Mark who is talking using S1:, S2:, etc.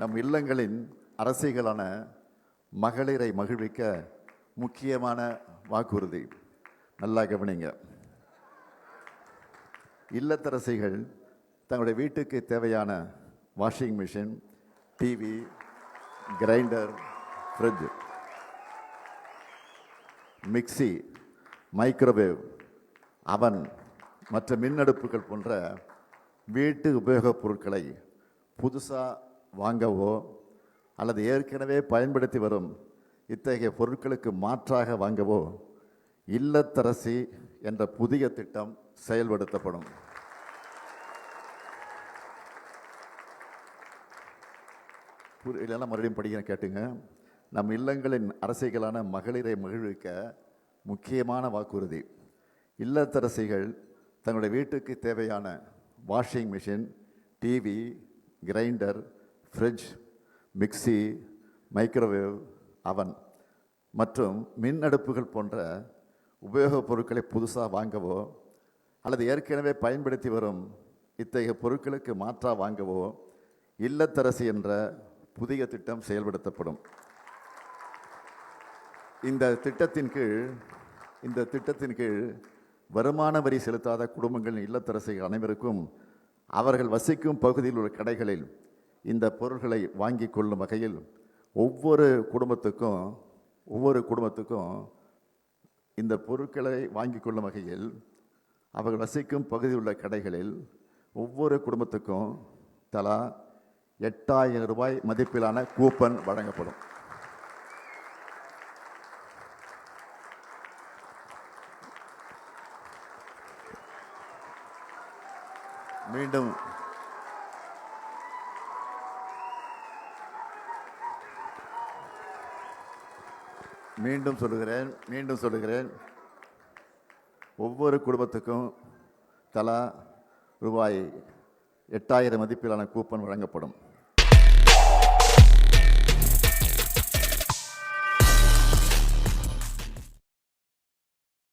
S1: நம் இல்லங்களின் அரசிகளான மகளிரை மகிழ்விக்க முக்கியமான வாக்குறுதி. நல்லா கவனிங்க. இல்லத்தரசிகள் தங்களுடைய வீட்டுக்கு தேவையான washing machine, TV, grinder, fridge, mixie, microwave, அவன் மற்ற மின்னடுப்புகள் போன்ற வீட்டு உபயோகப் பொருட்களை புதுசாக வாங்கவோ அல்லது ஏற்கனவே பயன்படுத்தி வரும் இத்தகைய பொருட்களுக்கு மாற்றாக வாங்கவோ இல்லத்தரசி என்ற புதிய திட்டம் செயல்படுத்தப்படும். இல்லைன்னா மறுபடியும் படிக்க கேட்டுங்க. நம் இல்லங்களின் அரசிகளான மகளிரை மகிழ்விக்க முக்கியமான வாக்குறுதி. இல்லத்தரசிகள் தங்களுடைய வீட்டுக்கு தேவையான washing machine, TV, grinder, fridge, mixie, microwave, அவன் மற்றும் மின் அடுப்புகள் போன்ற உபயோகப் பொருட்களை புதுசாக வாங்கவோ அல்லது ஏற்கனவே பயன்படுத்தி வரும் இத்தகைய பொருட்களுக்கு மாற்றாக வாங்கவோ இல்லத்தரசி என்ற புதிய திட்டம் செயல்படுத்தப்படும். இந்த திட்டத்தின் கீழ் வருமான வரி செலுத்தாத குடும்பங்களின் இல்லத்தரசிகள் அனைவருக்கும் அவர்கள் வசிக்கும் பகுதியில் உள்ள கடைகளில் இந்த பொருட்களை வாங்கி கொள்ளும் வகையில் ஒவ்வொரு குடும்பத்துக்கும் இந்த பொருட்களை வாங்கி கொள்ளும் வகையில் அவர்கள் வசிக்கும் பகுதியில் உள்ள கடைகளில் ஒவ்வொரு குடும்பத்துக்கும் தலா 8000 ரூபாய் மதிப்பிலான கூப்பன் வழங்கப்படும். மீண்டும் சொல்லுகிறேன், ஒவ்வொரு குடும்பத்துக்கும் தலா ரூபாய் 8000 மதிப்பிலான கூப்பன் வழங்கப்படும்.